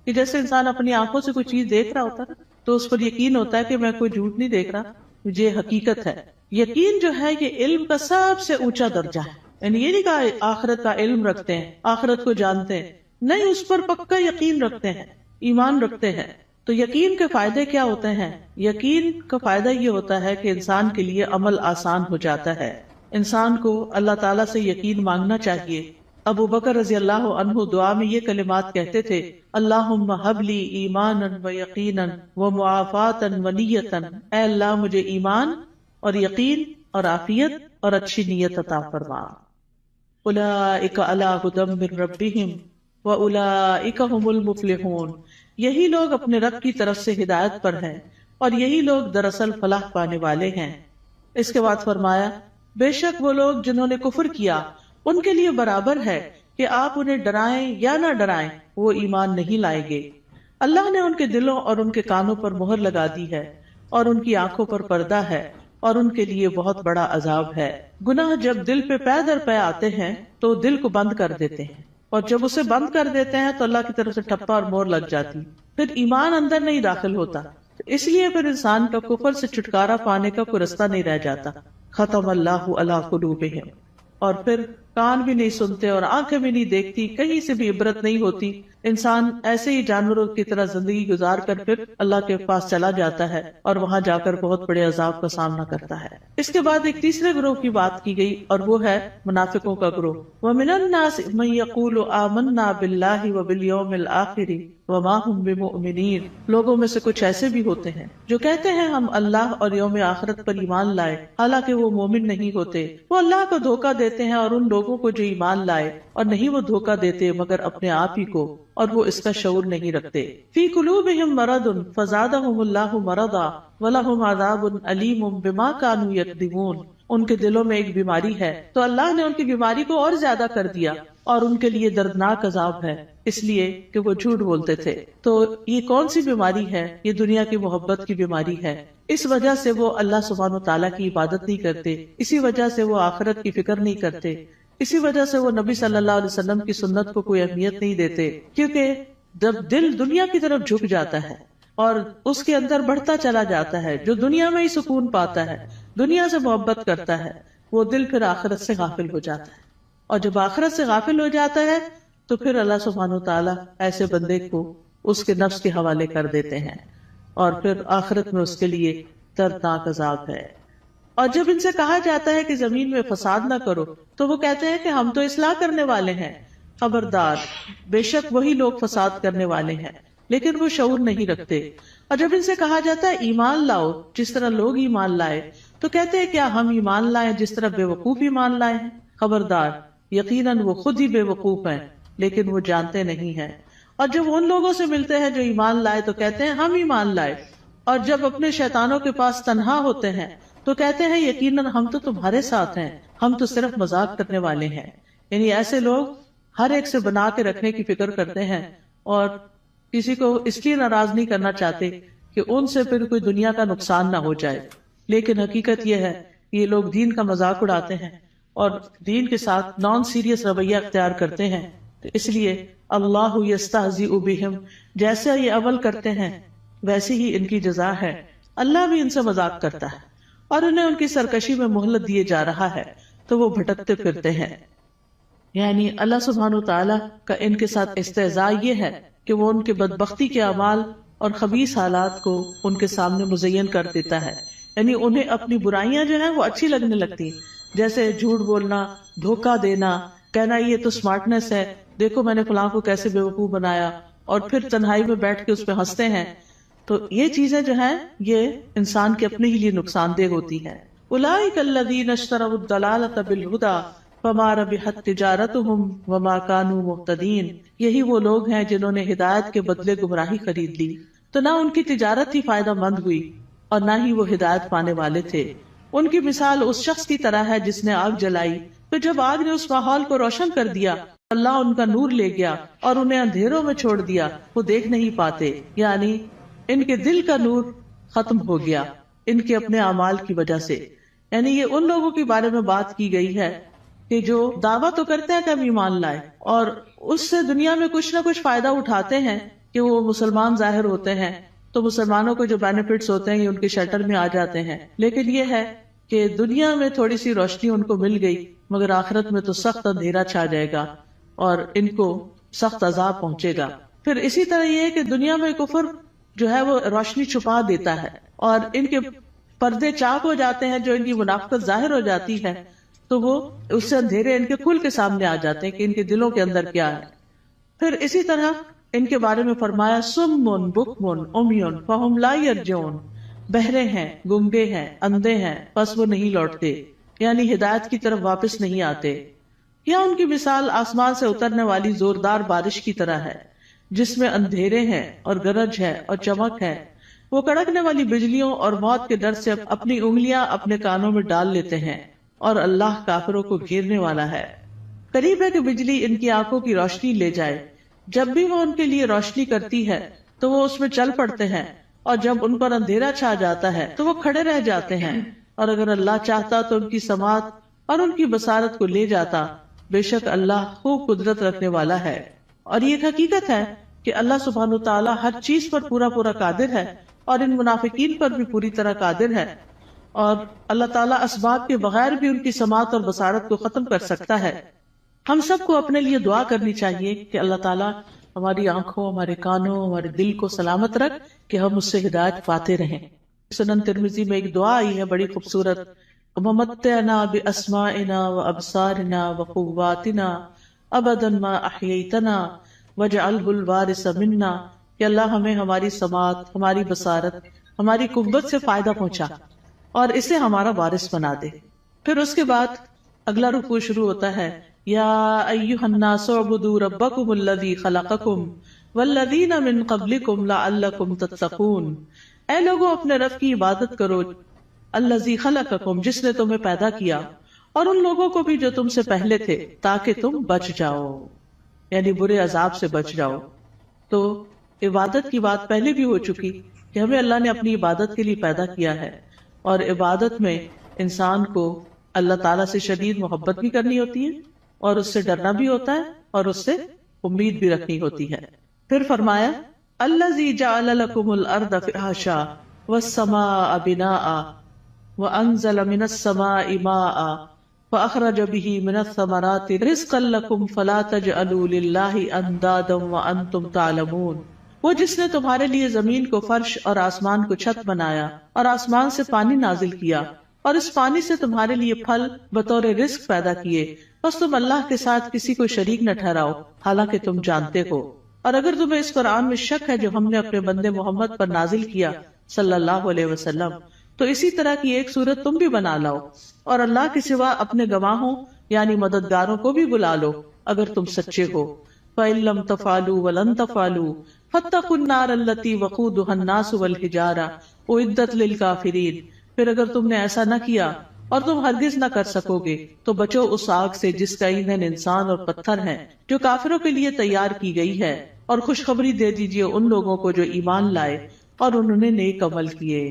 کہ جیسے انسان اپنی آنکھوں سے کوئی چیز دیکھ رہا ہوتا ہے تو اس پر یقین ہوتا ہے کہ میں کوئی جھوٹ نہیں دیکھ رہا، یہ حقیقت ہے. یقین جو ہے یہ علم کا سب سے اونچا درجہ ہے. یعنی یہ نہیں کہا آخرت کا علم رکھتے ہیں، آخرت کو جانتے ہیں، نہیں، اس پر پکا یقین رکھتے ہیں، ایمان رکھتے ہیں. تو یقین کے فائدے کیا ہوتے ہیں؟ یقین کا فائدہ یہ ہوتا ہے کہ انسان کے لیے عمل آسان ہو جاتا ہے. انسان کو اللہ تعالیٰ سے یقین مانگنا چاہیے. ابو بکر رضی اللہ عنہ دعا میں یہ کلمات کہتے تھے اللہم ہب لی ایمانا و یقینا و معافاتا و نیتا. اے اللہ مجھے ایمان اور یقین اور عافیت اور اچھی نیت عطا فرما. اولئک علی ھدی من ربہم واولئک ھم المفلحون. یہی لوگ اپنے رب کی طرف سے ہدایت پر ہیں اور یہی لوگ دراصل فلاح پانے والے ہیں. اس کے بعد فرمایا بے شک وہ لوگ جنہوں نے کفر کیا ان کے لیے برابر ہے کہ آپ انہیں ڈرائیں یا نہ ڈرائیں، وہ ایمان نہیں لائیں گے. اللہ نے ان کے دلوں اور ان کے کانوں پر مہر لگا دی ہے اور ان کی آنکھوں پر پردہ ہے اور ان کے لیے بہت بڑا عذاب ہے. گناہ جب دل پہ پے در پے آتے ہیں تو دل کو بند کر دیتے ہیں، اور جب اسے بند کر دیتے ہیں تو اللہ کی طرف سے ٹھپا اور مہر لگ جاتی، پھر ایمان اندر نہیں داخل ہوتا. اس لیے پھر انسان کا کفر سے چھٹکارا پانے کا کوئی رستہ نہیں رہ جاتا. ختم اللہ علی قلوبہم. اور پھر کان بھی نہیں سنتے اور آنکھیں بھی نہیں دیکھتی، کہیں سے بھی عبرت نہیں ہوتی. انسان ایسے ہی جانوروں کی طرح زندگی گزار کر پھر اللہ کے پاس چلا جاتا ہے اور وہاں جا کر بہت بڑے عذاب کا سامنا کرتا ہے. اس کے بعد ایک تیسرے گروہ کی بات کی گئی اور وہ ہے منافقوں کا گروہ. وَمِنَ النَّاسِ مَن يَقُولُ آمَنَّا بِاللَّهِ وَبِالْيَوْمِ الْآخِرِ وَمَا هُمْ بِمُؤْمِنِينَ. لوگوں میں سے کچھ ایسے بھی ہوتے ہیں جو کہتے ہیں ہم اللہ اور یوم آخرت پر ایمان لائے، حالانکہ وہ مومن نہیں ہوتے. وہ اللہ کو دھوکہ دیتے ہیں اور ان لوگوں کو جو ایمان لائے، اور نہیں وہ دھوکہ دیتے مگر اپنے آپ ہی کو، اور وہ اس کا شعور نہیں رکھتے. فی قلوبہم مرض فزادہم اللہ مرضا ولہم عذاب علیم بما کانوا یکذبون. ان کے دلوں میں ایک بیماری ہے تو اللہ نے ان کی بیماری کو اور زیادہ کر دیا اور ان کے لیے دردناک عذاب ہے، اس لیے کہ وہ جھوٹ بولتے تھے. تو یہ کون سی بیماری ہے؟ یہ دنیا کی محبت کی بیماری ہے. اس وجہ سے وہ اللہ سبحانہ وتعالیٰ کی عبادت نہیں کرتے، اسی وجہ سے وہ آخرت کی فکر نہیں کرتے، اسی وجہ سے وہ نبی صلی اللہ علیہ وسلم کی سنت کو کوئی اہمیت نہیں دیتے. کیونکہ جب دل دنیا کی طرف جھک جاتا ہے اور اس کے اندر بڑھتا چلا جاتا ہے، جو دنیا میں ہی سکون پاتا ہے، دنیا سے محبت کرتا ہے، وہ دل پھر آخرت سے غافل ہو جاتا ہے. اور جب آخرت سے غافل ہو جاتا ہے تو پھر اللہ سبحانہ وتعالیٰ ایسے بندے کو اس کے نفس کے حوالے کر دیتے ہیں اور پھر آخرت میں اس کے لیے دردناک عذاب ہے. اور جب ان سے کہا جاتا ہے کہ زمین میں فساد نہ کرو تو وہ کہتے ہیں کہ ہم تو اصلاح کرنے والے ہیں. خبردار، بے شک وہی لوگ فساد کرنے والے ہیں. لیکن وہ شعور نہیں رکھتے. اور جب ان سے کہا جاتا ہے ایمان لاؤ جس طرح لوگ ایمان لائے، تو کہتے ہیں کیا ہم ایمان لائیں جس طرح بے وقوف ایمان لائے ہیں؟ خبردار، یقیناً وہ خود ہی بے وقوف ہیں لیکن وہ جانتے نہیں ہیں. اور جب ان لوگوں سے ملتے ہیں جو ایمان لائے تو کہتے ہیں ہم ایمان لائے، اور جب اپنے شیطانوں کے پاس تنہا ہوتے ہیں تو کہتے ہیں یقیناً ہم تو تمہارے ساتھ ہیں، ہم تو صرف مذاق کرنے والے ہیں. یعنی ایسے لوگ ہر ایک سے بنا کے رکھنے کی فکر کرتے ہیں اور کسی کو اس لیے ناراض نہیں کرنا چاہتے کہ ان سے پھر کوئی دنیا کا نقصان نہ ہو جائے. لیکن حقیقت یہ ہے یہ لوگ دین کا مذاق اڑاتے ہیں اور دین کے ساتھ نان سیریس رویہ اختیار کرتے ہیں. تو اس لیے اللہ یستہزئ بہم، جیسے یہ عمل کرتے ہیں ویسی ہی ان کی جزا ہے. اللہ بھی ان سے مذاق کرتا ہے اور انہیں ان کی سرکشی میں مہلت دیے جا رہا ہے تو وہ بھٹکتے پھرتے ہیں. یعنی اللہ سبحانہ وتعالی کا ان کے ساتھ استہزاء یہ ہے کہ وہ ان کے بدبختی کے اعمال اور خبیث حالات کو ان کے سامنے مزین کر دیتا ہے. یعنی انہیں اپنی برائیاں جو ہیں وہ اچھی لگنے لگتی ہیں، جیسے جھوٹ بولنا، دھوکہ دینا، کہنا یہ تو سمارٹنس ہے، دیکھو میں نے فلاں کو کیسے بے وقوف بنایا، اور پھر تنہائی میں بیٹھ کے اس پہ ہنستے ہیں. تو یہ چیزیں جو ہیں یہ انسان کے اپنے ہی لیے نقصان دہ ہوتی ہیں. اولئک الذین اشتروا الضلالۃ بالہدی فما ربحت تجارتهم وما كانوا مهتدین. یہی وہ لوگ ہیں جنہوں نے ہدایت کے بدلے گمراہی خرید لی تو نہ ان کی تجارت ہی فائدہ مند ہوئی اور نہ ہی وہ ہدایت پانے والے تھے. ان کی مثال اس شخص کی طرح ہے جس نے آگ جلائی، پھر جب آگ نے اس ماحول کو روشن کر دیا اللہ ان کا نور لے گیا اور انہیں اندھیروں میں چھوڑ دیا، وہ دیکھ نہیں پاتے. یعنی ان کے دل کا نور ختم ہو گیا ان کے اپنے اعمال کی وجہ سے. یعنی یہ ان لوگوں کے بارے میں بات کی گئی ہے کہ جو دعویٰ تو کرتے ہیں کہ ہم ایمان لائے اور اس سے دنیا میں کچھ نہ کچھ فائدہ اٹھاتے ہیں کہ وہ مسلمان ظاہر ہوتے ہیں تو مسلمانوں کو جو بینیفٹس ہوتے ہیں یہ ان کے شیلٹر میں آ جاتے ہیں. لیکن یہ ہے کہ دنیا میں تھوڑی سی روشنی ان کو مل گئی مگر آخرت میں تو سخت اندھیرا چھا جائے گا اور ان کو سخت عذاب پہنچے گا. پھر اسی طرح یہ ہے کہ دنیا میں کفر جو ہے وہ روشنی چھپا دیتا ہے اور ان کے پردے چاک ہو جاتے ہیں، جو ان کی منافقت ظاہر ہو جاتی ہے تو وہ اس سے اندھیرے ان کے کھل کے سامنے آ جاتے ہیں کہ ان کے دلوں کے اندر کیا ہے. پھر اسی طرح ان کے بارے میں فرمایا سم بکم عمی فہم لا یرجعون، بہرے ہیں، گنگے ہیں، اندھے ہیں پس وہ نہیں لوٹتے، یعنی ہدایت کی طرف واپس نہیں آتے. یا ان کی مثال آسمان سے اترنے والی زوردار بارش کی طرح ہے جس میں اندھیرے ہیں اور گرج ہے اور چمک ہے. وہ کڑکنے والی بجلیوں اور موت کے ڈر سے اپنی انگلیاں اپنے کانوں میں ڈال لیتے ہیں اور اللہ کافروں کو گھیرنے والا ہے. قریب ہے کہ بجلی ان کی آنکھوں کی روشنی لے جائے، جب بھی وہ ان کے لیے روشنی کرتی ہے تو وہ اس میں چل پڑتے ہیں اور جب ان پر اندھیرا چھا جاتا ہے تو وہ کھڑے رہ جاتے ہیں. اور اگر اللہ چاہتا تو ان کی سماعت اور ان کی بصارت کو لے جاتا، بے شک اللہ خوب قدرت رکھنے والا ہے. اور یہ حقیقت ہے کہ اللہ سبحانہ وتعالی ہر چیز پر پورا قادر ہے اور ان منافقین پر بھی پوری طرح قادر ہے، اور اللہ تعالیٰ اسباب کے بغیر بھی ان کی سماعت اور بصارت کو ختم کر سکتا ہے. ہم سب کو اپنے لیے دعا کرنی چاہیے کہ اللہ تعالیٰ ہماری آنکھوں، ہمارے کانوں، ہمارے دل کو سلامت رکھ کہ ہم اس سے ہدایت پاتے رہیں. سنن ترمذی میں ایک دعا آئی ہے بڑی خوبصورت، وَمَتِّعْنَا بِأَسْمَاعِنَا وَأَبْصَارِنَا وَقُوَّاتِنَا أَبَدًا مَا أَحْيَيْتَنَا وَاجْعَلْهُ الْوَارِثَ مِنَّا، کہ اللہ ہمیں ہماری سماعت، ہماری بصارت، ہماری قوت سے فائدہ پہنچا اور اسے ہمارا وارث بنا دے. پھر اس کے بعد اگلا رکوع شروع ہوتا ہے، یا ایھا الناس اعبدوا ربکم الذی خلقکم والذین من قبلکم لعلکم تتقون. اے لوگوں اپنے رب کی عبادت کرو، الذی خلقکم جس نے تمہیں پیدا کیا، اور ان لوگوں کو بھی جو تم سے پہلے تھے تاکہ تم بچ جاؤ، یعنی برے عذاب سے بچ جاؤ. تو عبادت کی بات پہلے بھی ہو چکی کہ ہمیں اللہ نے اپنی عبادت کے لیے پیدا کیا ہے، اور عبادت میں انسان کو اللہ تعالیٰ سے شدید محبت بھی کرنی ہوتی ہے اور اس سے ڈرنا بھی ہوتا ہے اور اس سے امید بھی رکھنی ہوتی ہے. پھر فرمایا الذی جعل لکم الارض فراشا والسماء بناء وانزل من السماء ماء فاخرج به من الثمرات رزقا لکم فلا تجعلوا للہ اندادا وانتم تعلمون. وہ جس نے تمہارے لیے زمین کو فرش اور آسمان کو چھت بنایا اور آسمان سے پانی نازل کیا اور اس پانی سے تمہارے لیے پھل بطور رزق پیدا کیے، بس تم اللہ کے ساتھ کسی کو شریک نہ ٹھہراؤ حالانکہ تم جانتے ہو. اور اگر تمہیں اس قرآن میں شک ہے جو ہم نے اپنے بندے محمد پر نازل کیا صلی اللہ علیہ وسلم، تو اسی طرح کی ایک صورت تم بھی بنا لاؤ، اور اللہ کے سوا اپنے گواہوں یعنی مددگاروں کو بھی بلا لو اگر تم سچے ہو۔ فَإِن لَّمْ تَفْعَلُوا وَلَن تَفْعَلُوا فَاتَّقُوا النَّارَ الَّتِي وَقُودُهَا النَّاسُ وَالْحِجَارَةُ أُعِدَّتْ لِلْكَافِرِينَ، پھر اگر تم نے ایسا نہ کیا اور تم ہرگز نہ کر سکو گے تو بچو اس آگ سے جس کا ایندھن انسان اور پتھر ہے، جو کافروں کے لیے تیار کی گئی ہے، اور خوشخبری دے دیجئے ان لوگوں کو جو ایمان لائے اور انہوں نے نیک عمل کیے۔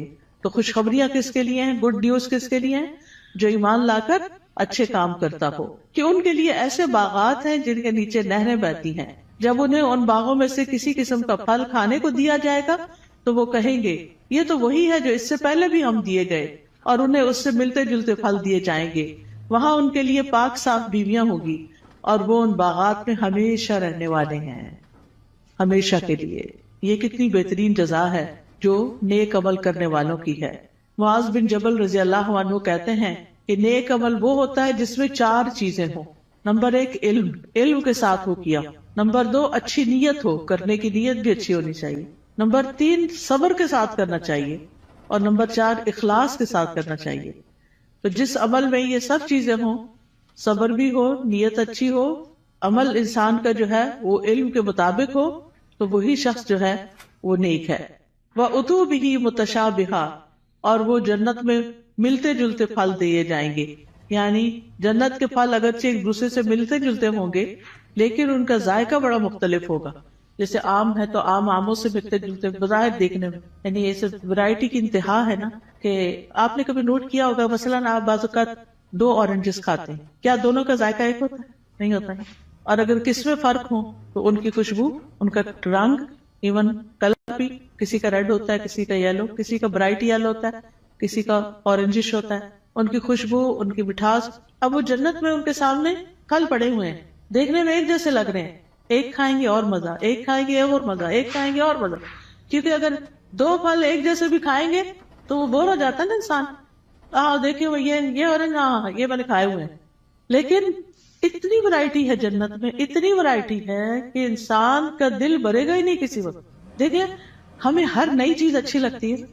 تو خوشخبریاں کس کے لیے ہیں؟ گڈ نیوز کس کے لیے ہیں؟ جو ایمان لا کر اچھے کام کرتا ہو، کہ ان کے لیے ایسے باغات ہیں جن کے نیچے نہریں بہتی ہیں، جب انہیں ان باغوں میں سے کسی قسم کا پھل کھانے کو دیا جائے گا تو وہ کہیں گے یہ تو وہی ہے جو اس سے پہلے بھی ہم دیے گئے، اور انہیں اس سے ملتے جلتے پھل دیے جائیں گے۔ وہاں ان کے لیے پاک صاف بیویاں ہوگی، اور وہ ان باغات میں ہمیشہ رہنے والے ہیں، ہمیشہ کے لیے۔ یہ کتنی بہترین جزا ہے جو نیک عمل کرنے والوں کی ہے۔ معاذ بن جبل رضی اللہ عنہ کہتے ہیں کہ نیک عمل وہ ہوتا ہے جس میں 4 چیزیں ہوں۔ نمبر 1 علم کے ساتھ ہو کیا۔ نمبر 2 اچھی نیت ہو، کرنے کی نیت بھی اچھی ہونی چاہیے۔ نمبر 3 صبر کے ساتھ کرنا چاہیے، اور نمبر 4 اخلاص کے ساتھ کرنا چاہیے۔ تو جس عمل میں یہ سب چیزیں ہوں، صبر بھی ہو، نیت اچھی ہو، عمل انسان کا جو ہے وہ علم کے مطابق ہو، تو وہی شخص جو ہے وہ نیک ہے۔ وَأُتُوا بِهِ مُتَشَابِهًا، اور وہ جنت میں ملتے جلتے پھل دیے جائیں گے، یعنی جنت کے پھل اگرچہ ایک دوسرے سے ملتے جلتے ہوں گے لیکن ان کا ذائقہ بڑا مختلف ہوگا۔ جیسے آم ہے تو آم آموں سے ملتے جلتے بظاہر دیکھنے میں، یعنی یہ صرف ورائٹی کی انتہا ہے نا، کہ آپ نے کبھی نوٹ کیا ہوگا مثلاً آپ بعض اوقات 2 اورنجز کھاتے ہیں، کیا دونوں کا ذائقہ ایک ہوتا ہے؟ نہیں ہوتا ہے۔ اور اگر کس میں فرق ہو تو ان کی خوشبو، ان کا رنگ، ایون کلر بھی، کسی کا ریڈ ہوتا ہے، کسی کا یلو، کسی کا برائٹ یلو ہوتا ہے، کسی کا اورنجش ہوتا ہے، ان کی خوشبو، ان کی مٹھاس۔ اب وہ جنت میں ان کے سامنے پھل پڑے ہوئے ہیں، دیکھنے میں ایک جیسے لگ رہے ہیں، ایک کھائیں گے اور مزہ، ایک کھائیں گے اور مزہ، ایک کھائیں گے اور مزہ، کیونکہ اگر 2 پھل ایک جیسے بھی کھائیں گے تو وہ بور ہو جاتا ہے نا انسان۔ دیکھیں وہ یہ اورنج، ہاں یہ میں نے کھائے ہوئے ہیں، لیکن اتنی ورائٹی ہے جنت میں، اتنی ورائٹی ہے کہ انسان کا دل بھرے گا ہی نہیں کسی وقت۔ دیکھیں ہمیں ہر نئی چیز اچھی لگتی ہے،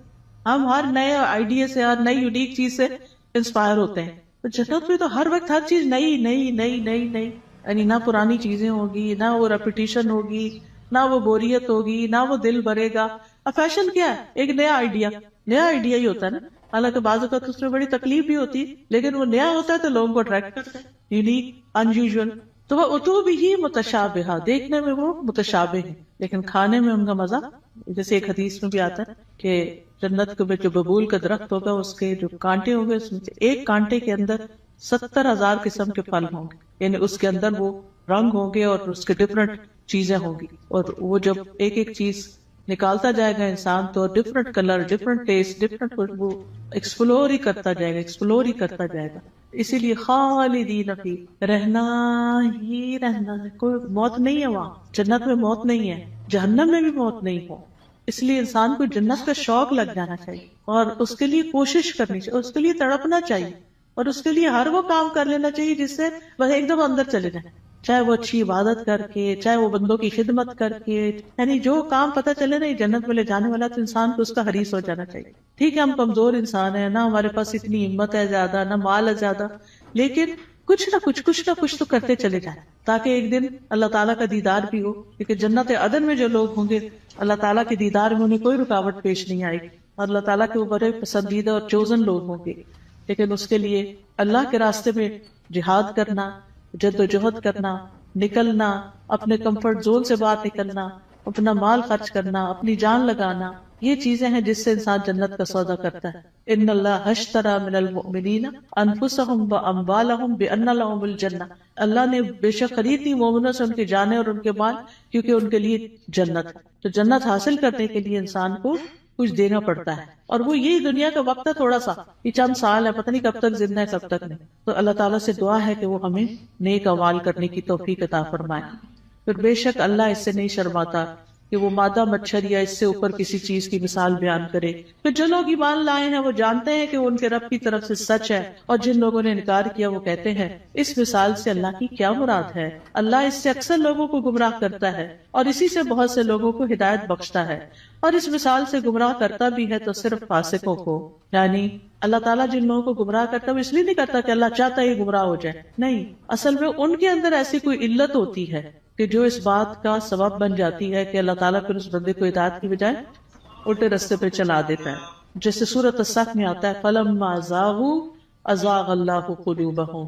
ہم ہر نئے آئیڈیا سے، ہر نئی یونیک چیز سے انسپائر ہوتے ہیں، تو جنت میں تو ہر وقت ہر چیز نئی نئی نئی نئی نئی، یعنی نہ پرانی چیزیں ہوگی، نہ وہ ریپیٹیشن ہوگی، نہ وہ بوریت ہوگی، نہ وہ دل بھرے گا۔ اب فیشن کیا ہے؟ ایک نیا آئیڈیا ہی ہوتا ہے نا، حالانکہ بعض اوقات اس میں بڑی تکلیف بھی ہوتی ہے، لیکن وہ نیا ہوتا ہے تو لوگوں کو اٹریکٹ کرتا ہے، یونیک، ان یوزول۔ تو وہ اتو بھی متشابہہ، دیکھنے میں وہ متشابہ ہیں لیکن کھانے میں ان کا مزہ، جیسے ایک حدیث میں بھی آتا ہے کہ جنت کے جو ببول کا درخت ہوگا اس کے جو کانٹے ہوں گے، اس میں سے ایک کانٹے کے اندر 70,000 قسم کے پھل ہوں گے، یعنی اس کے اندر وہ رنگ ہوں گے اور اس کے ڈفرنٹ چیزیں ہوں گی، اور وہ جب ایک ایک چیز نکالتا جائے گا انسان تو different colour, different test, different خوشبو، ایکسپلور ہی کرتا جائے گا، ایکسپلور ہی کرتا جائے گا۔ اسی لیے خالدین فی، رہنا ہی رہنا ہے، کوئی موت نہیں ہے وہاں، جنت میں موت نہیں ہے، جہنم میں بھی موت نہیں ہو۔ اس لیے انسان کو جنت کا شوق لگ جانا چاہیے اور اس کے لیے کوشش کرنی چاہیے، اس کے لیے تڑپنا چاہیے، اور اس کے لیے ہر وہ کام کر لینا چاہیے جس سے بس ایک دم اندر چلے جائیں، چاہے وہ اچھی عبادت کر کے، چاہے وہ بندوں کی خدمت کر کے، یعنی جو کام پتہ چلے نا یہ جنت میں لے جانے والا، تو انسان کو اس کا حریص ہو جانا چاہیے۔ ٹھیک ہے ہم کمزور انسان ہیں، نہ ہمارے پاس اتنی ہمت ہے زیادہ، نہ مال ہے زیادہ، لیکن کچھ نہ کچھ تو کرتے چلے جائیں تاکہ ایک دن اللہ تعالیٰ کا دیدار بھی ہو، کیونکہ جنت عدن میں جو لوگ ہوں گے اللہ تعالیٰ کے دیدار میں انہیں کوئی رکاوٹ پیش نہیں آئے گی، اور اللہ تعالیٰ کے وہ بڑے پسندیدہ اور چوزن لوگ ہوں گے۔ لیکن اس کے لیے اللہ کے راستے میں جہاد کرنا، جد و جہد کرنا، نکلنا، اپنے کمفرٹ زون سے باہر نکلنا، اپنا مال خرچ کرنا، اپنی جان لگانا، یہ چیزیں ہیں جس سے انسان جنت کا سودا کرتا ہے۔ ان اللہ اشتری من المؤمنین انفسهم واموالهم بان لهم الجنہ، اللہ نے بے شک خرید لی مومنوں سے ان کی جانیں اور ان کے مال، کیونکہ ان کے لیے جنت ہے۔ تو جنت حاصل کرنے کے لیے انسان کو کچھ دینا پڑتا ہے، اور وہ یہی دنیا کا وقت ہے، تھوڑا سا، یہ چند سال ہے، پتہ نہیں کب تک زندہ ہے کب تک نہیں۔ تو اللہ تعالیٰ سے دعا ہے کہ وہ ہمیں نیک اعمال کرنے کی توفیق عطا فرمائے۔ پھر بے شک اللہ اس سے نہیں شرماتا کہ وہ مادہ مچھر یا اس سے اوپر کسی چیز کی مثال بیان کرے. پھر جو لوگ ایمان لائے ہیں وہ جانتے ہیں کہ ان کے رب کی طرف سے سچ ہے، اور جن لوگوں نے انکار کیا وہ کہتے ہیں اس مثال سے اللہ کی کیا مراد ہے. اللہ اس سے اکثر لوگوں کو گمراہ کرتا ہے اور اسی سے بہت سے لوگوں کو ہدایت بخشتا ہے، اور اس مثال سے گمراہ کرتا بھی ہے تو صرف فاسقوں کو. یعنی اللہ تعالیٰ جن لوگوں کو گمراہ کرتا ہے وہ اس لیے نہیں کرتا کہ اللہ چاہتا ہے یہ گمراہ ہو جائے، نہیں، اصل میں ان کے اندر ایسی کوئی علت ہوتی ہے کہ جو اس بات کا سبب بن جاتی ہے کہ اللہ تعالیٰ پھر اس بندے کو ہدایت کی بجائے الٹے راستے پہ چلا دیتا ہے. جیسے سورۃ الصف میں آتا ہے فَلَمَّا زَاغُوا أَزَاغَ اللَّهُ قُلُوبَهُمْ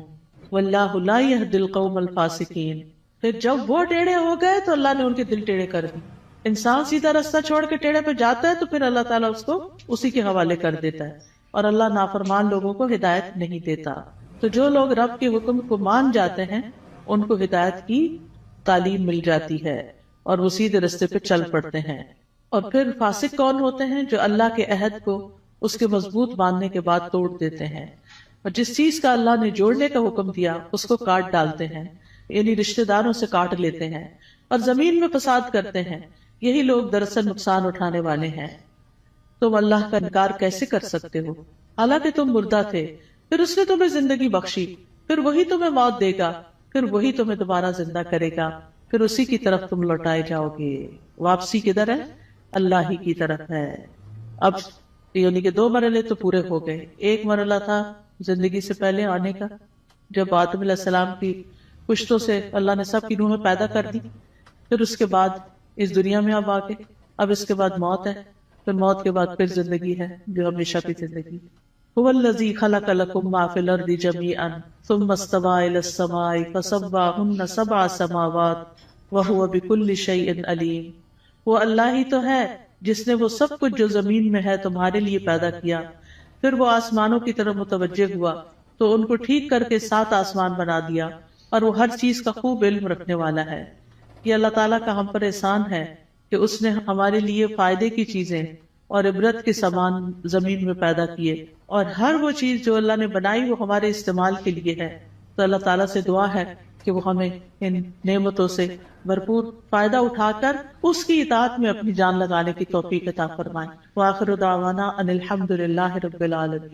وَاللَّهُ لَا يَهْدِي الْقَوْمَ الْفَاسِقِينَ. پھر جب وہ ٹیڑھے ہو گئے تو اللہ نے ان کے دل ٹیڑھے کر دی. انسان سیدھا راستہ چھوڑ کے ٹیڑھے پہ جاتا ہے تو پھر اللہ تعالیٰ اس کو اسی کے حوالے کر دیتا ہے، اور اللہ نافرمان لوگوں کو ہدایت نہیں دیتا. تو جو لوگ رب کے حکم کو مان جاتے ہیں ان کو ہدایت کی تعلیم مل جاتی ہے اور وہ سیدھے راستے پہ چل پڑتے ہیں. اور پھر فاسق کون ہوتے ہیں؟ جو اللہ کے عہد کو اس کے مضبوط باندھنے کے بعد توڑ دیتے ہیں، اور جس چیز کا اللہ نے جوڑنے کا حکم دیا اس کو کاٹ ڈالتے ہیں، یعنی رشتہ داروں سے کاٹ لیتے ہیں اور زمین میں فساد کرتے ہیں. یہی لوگ دراصل نقصان اٹھانے والے ہیں. تم اللہ کا انکار کیسے کر سکتے ہو حالانکہ تم مردہ تھے، پھر اس نے تمہیں زندگی بخشی، پھر وہی تمہیں موت دے گا، پھر وہی تمہیں دوبارہ زندہ کرے گا، پھر اسی کی طرف تم لوٹائے جاؤ گے. واپسی کدھر ہے؟ اللہ ہی کی طرف ہے. اب یعنی کہ 2 مرحلے تو پورے ہو گئے. ایک مرحلہ تھا زندگی سے پہلے آنے کا، جب آدم علیہ السلام کی پشتوں سے اللہ نے سب کی روحیں پیدا کر دی. پھر اس کے بعد اس دنیا میں اب آگے، اب اس کے بعد موت ہے، پھر موت کے بعد پھر زندگی ہے جو ہمیشہ کی زندگی. هو الذی خلق لکم ما فی الارض جمیعا ثم استوى الی السماء فسواہن 7 سماوات وہو بکل شیء علیم. وہ اللہ ہی تو ہے جس نے وہ سب کچھ جو زمین میں ہے تمہارے لیے پیدا کیا، پھر وہ آسمانوں کی طرف متوجہ ہوا تو ان کو ٹھیک کر کے 7 آسمان بنا دیا، اور وہ ہر چیز کا خوب علم رکھنے والا ہے. یہ اللہ تعالیٰ کا ہم پر احسان ہے کہ اس نے ہمارے لیے فائدے کی چیزیں اور عبرت کے سامان زمین میں پیدا کیے، اور ہر وہ چیز جو اللہ نے بنائی وہ ہمارے استعمال کے لیے ہے. تو اللہ تعالیٰ سے دعا ہے کہ وہ ہمیں ان نعمتوں سے بھرپور فائدہ اٹھا کر اس کی اطاعت میں اپنی جان لگانے کی توفیق عطا فرمائے. وآخر دعوانا ان الحمد للہ رب العالمین.